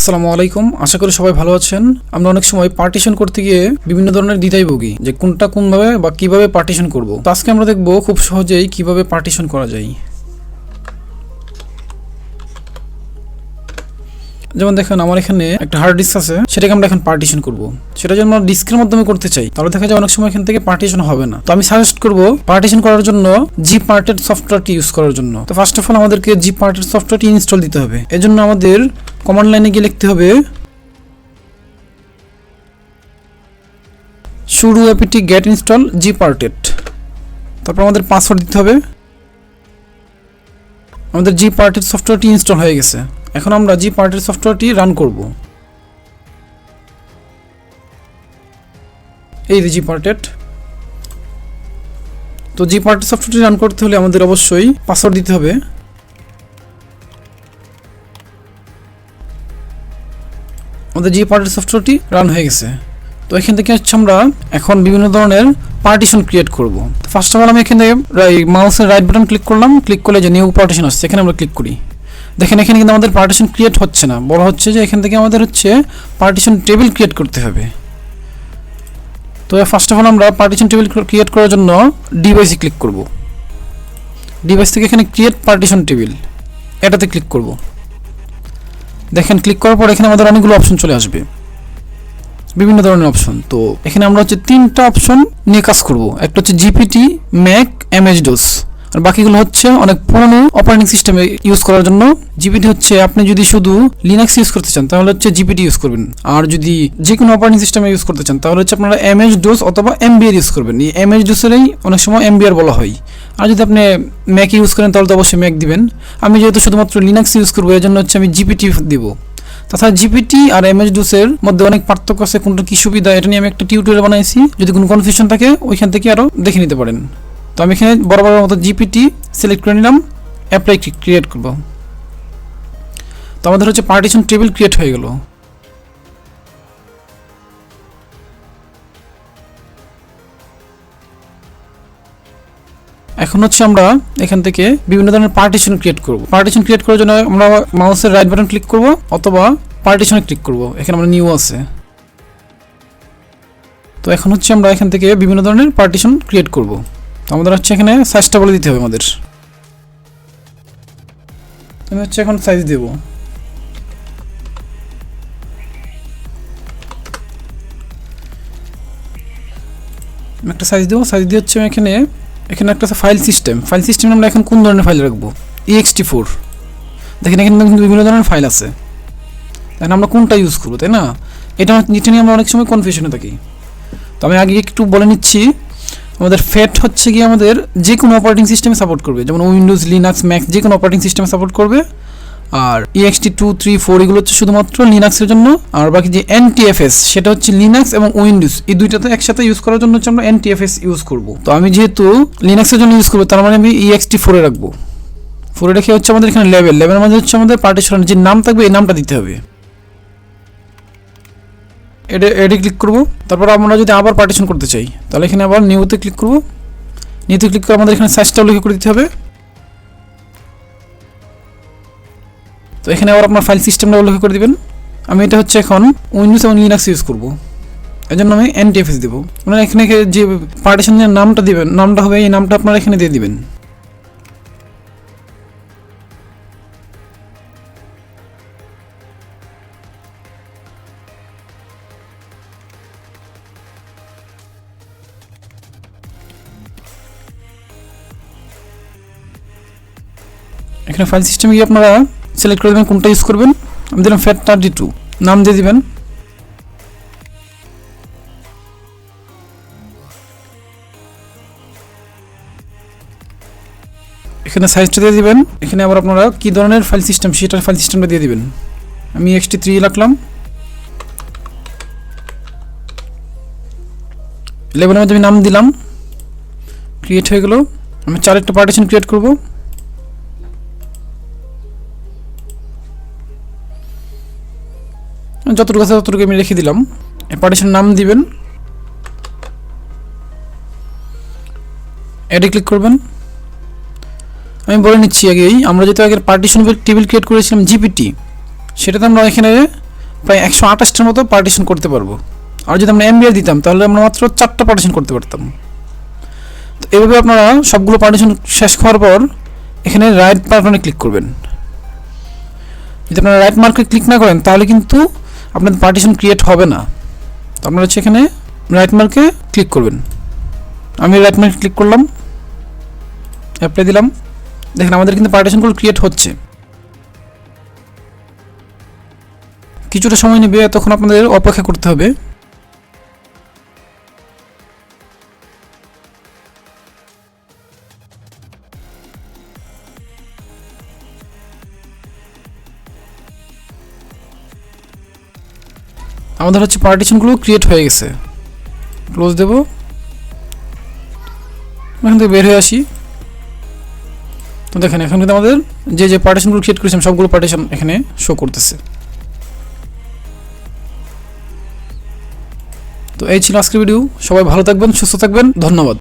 আসসালামু আলাইকুম, আশা করি সবাই ভালো আছেন। আমরা অনেক সময় পার্টিশন করতে গিয়ে বিভিন্ন ধরনের দ্বিধায় ভুগি যে কোনটা কোনভাবে বা কিভাবে পার্টিশন করব। তো আজকে আমরা দেখব খুব সহজেই কিভাবে পার্টিশন করা যায়। যেমন দেখেন আমার এখানে একটা হার্ড ডিস্ক আছে, সেটাকে আমরা এখন পার্টিশন করব। সেটা যদি আমরা ডিস্কের মাধ্যমে করতে চাই তাহলে দেখা যায় অনেক সময় এখান থেকে পার্টিশন হবে না। তো আমি সাজেস্ট করব পার্টিশন করার জন্য GParted সফটওয়্যারটি ইউজ করার জন্য। তো ফার্স্ট অফ অল আমাদেরকে GParted সফটওয়্যারটি ইনস্টল দিতে হবে। এজন্য আমাদের কমান্ড লাইনে গিয়ে লিখতে হবে sudo apt get install GParted। তারপর আমাদের পাসওয়ার্ড দিতে হবে। আমাদের GParted সফটওয়্যারটি ইনস্টল হয়ে গেছে। এখন আমরা GParted সফটওয়্যারটি রান করব। এই যে GParted। তো GParted সফটওয়্যারটি রান করতে হলে আমাদের অবশ্যই পাসওয়ার্ড দিতে হবে। আমাদের GParted সফটওয়্যারটি রান হয়ে গেছে। তো এখান থেকে আমরা এখন বিভিন্ন ধরনের পার্টিশন ক্রিয়েট করব। তো ফার্স্ট অফ অল আমি এখান থেকে মাউসের রাইট বাটন ক্লিক করলাম, ক্লিক করলে যে নিউ পার্টিশন আসছে এখানে আমরা ক্লিক করি। দেখেন এখানে কিন্তু আমাদের পার্টিশন ক্রিয়েট হচ্ছে না, বলা হচ্ছে যে এখান থেকে আমাদের হচ্ছে পার্টিশন টেবিল ক্রিয়েট করতে হবে। তো ফার্স্ট অফ অল আমরা পার্টিশন টেবিল ক্রিয়েট করার জন্য ডিভাইসে ক্লিক করব। ডিভাইস থেকে এখানে ক্রিয়েট পার্টিশন টেবিল এটাতে ক্লিক করব। দেখেন ক্লিক করার পর এখানে আমাদের অনেকগুলো অপশন চলে আসবে, বিভিন্ন ধরনের অপশন। তো এখানে আমরা হচ্ছে তিনটা অপশন নিয়ে কাজ করব। একটা হচ্ছে জিপিটি, ম্যাক, MS-DOS, আর বাকিগুলো হচ্ছে অনেক পুরনো অপারেটিং সিস্টেমে ইউজ করার জন্য। জিপিটি হচ্ছে আপনি যদি শুধু লিনাক্স ইউজ করতে চান তাহলে হচ্ছে জিপিটি ইউজ করবেন, আর যদি যে কোনো অপারেটিং সিস্টেমে ইউজ করতে চান তাহলে হচ্ছে আপনারা MS-DOS অথবা MBR ইউজ করবেন। এই MS-DOS-এরই অনেক সময় MBR বলা হয়। আর যদি আপনি ম্যাক ইউজ করেন তাহলে তো অবশ্যই ম্যাক দিবেন। আমি যেহেতু শুধুমাত্র লিনাক্স ইউজ করবো এর জন্য হচ্ছে আমি জিপিটি দিব। তাছাড়া জিপিটি আর MS-DOS-এর মধ্যে অনেক পার্থক্য আছে, কোনটা কি সুবিধা এটা নিয়ে আমি একটা টিউটোরিয়াল বানাইছি। যদি কোনো কনফিউশন থাকে ওইখান থেকে আরও দেখে নিতে পারেন। তো আমি এখানে বরাবর মতো জিপিটি সিলেক্ট করে নিলাম, অ্যাপ্লাই ক্রিয়েট করব। তো আমাদের হচ্ছে পার্টিশন টেবিল ক্রিয়েট হয়ে গেল। এখন হচ্ছে আমরা এখান থেকে বিভিন্ন ধরনের পার্টিশন ক্রিয়েট করব। পার্টিশন ক্রিয়েট করার জন্য আমরা মাউসের রাইট বাটন ক্লিক করব অথবা পার্টিশনে ক্লিক করব। এখানে আমরা নিউ আছে। তো এখন হচ্ছে আমরা এখান থেকে বিভিন্ন ধরনের পার্টিশন ক্রিয়েট করব। তো আমাদের হচ্ছে এখানে সাইজটা বলে দিতে হবে আমাদের। আমি হচ্ছে এখন সাইজ দেব। একটা সাইজ দেবো। সাইজ দিয়ে হচ্ছে এখানে একটা আছে ফাইল সিস্টেম। ফাইল সিস্টেমে আমরা এখন কোন ধরনের ফাইল রাখবো? ext4। দেখেন এখানে কিন্তু বিভিন্ন ধরনের ফাইল আছে, তাই আমরা কোনটা ইউজ করবো, তাই না? এটা নিয়ে আমরা অনেক সময় কনফিউশনে থাকি। তো আমি আগে একটু বলে নিচ্ছি। আমাদের ফ্যাট হচ্ছে কি আমাদের যে কোনো অপারেটিং সিস্টেমে সাপোর্ট করবে, যেমন উইন্ডোজ, লিনাক্স, ম্যাক যে কোনো অপারেটিং সিস্টেমে সাপোর্ট করবে। আর ext2, 3, 4 এগুলো হচ্ছে শুধুমাত্র লিনাক্সের জন্য। আর বাকি যে NTFS সেটা হচ্ছে লিনাক্স এবং উইন্ডোজ এই দুইটাতে একসাথে ইউজ করার জন্য হচ্ছে আমরা NTFS ইউজ করব। তো আমি যেহেতু লিনাক্সের জন্য ইউজ করবো তার মানে আমি ext4 রাখবো। 4 রেখে হচ্ছে আমাদের এখানে লেভেলের মধ্যে হচ্ছে আমাদের পার্টিশনের যে নাম থাকবে এই নামটা দিতে হবে। এডে ক্লিক করব। তারপর আমরা যদি আবার পার্টিশন করতে চাই তাহলে এখানে আবার নিউতে ক্লিক করব। নিউতে ক্লিক করে আমাদের এখানে সাইজটা উল্লেখ করে দিতে হবে। তো এখানে আবার আপনার ফাইল সিস্টেমটা উল্লেখ করে দিবেন। আমি এটা হচ্ছে এখন উইন্ডোজ এবং লিনাক্স ইউজ করব, এই জন্য আমি NTFS দেবো। আপনারা এখানে যে পার্টিশনের নামটা দিবেন, নামটা হবে এই নামটা আপনারা এখানে দিয়ে দিবেন। এখানে ফাইল সিস্টেমে গিয়ে আপনারা সিলেক্ট করে দেবেন কোনটা ইউজ করবেন। আমি দিলাম FAT32, নাম দিয়ে দিবেন। এখানে সাইজটা দিয়ে দিবেন। এখানে আবার আপনারা কি ধরনের ফাইল সিস্টেম সেটার ফাইল সিস্টেমটা দিয়ে দিবেন। আমি ext3 রাখলাম। লেভেলের মধ্যে আমি নাম দিলাম, ক্রিয়েট হয়ে গেল। আমি 4টা পার্টিশন ক্রিয়েট করব। যতটুকু আছে ততটুকু আমি রেখে দিলাম। এই পার্টিশন নাম দিবেন, এডে ক্লিক করবেন। আমি বলে নিচ্ছি আগেই, আমরা যেটা আগে পার্টিশন টেবিল ক্রিয়েট করেছিলাম জিপিটি, সেটাতে আমরা এখানে প্রায় 128টার মতো পার্টিশন করতে পারবো। আর যদি আমরা এমবিআর দিতাম তাহলে আমরা মাত্র 4টা পার্টিশন করতে পারতাম। তো এভাবে আপনারা সবগুলো পার্টিশন শেষ হওয়ার পর এখানে রাইট বাটনে ক্লিক করবেন। যদি আপনারা রাইট মার্কে ক্লিক না করেন তাহলে কিন্তু আপনাদের পার্টিশন ক্রিয়েট হবে না। তো আপনারা হচ্ছে এখানে রাইট মার্কে ক্লিক করবেন। আমি রাইট মার্কে ক্লিক করলাম, অ্যাপ্লাই দিলাম। দেখেন আমাদের কিন্তু পার্টিশনগুলো ক্রিয়েট হচ্ছে। কিছুটা সময় নেবে, তখন আপনাদের অপেক্ষা করতে হবে। আমাদের হচ্ছে পার্টিশনগুলো ক্রিয়েট হয়ে গেছে। ক্লোজ দেব, এখান থেকে বের হয়ে আসি। তো দেখেন এখন কিন্তু আমাদের যে পার্টিশনগুলো ক্রিয়েট করেছিলাম সবগুলো পার্টিশন এখানে শো করতেছে। তো এই ছিল আজকের ভিডিও। সবাই ভালো থাকবেন, সুস্থ থাকবেন, ধন্যবাদ।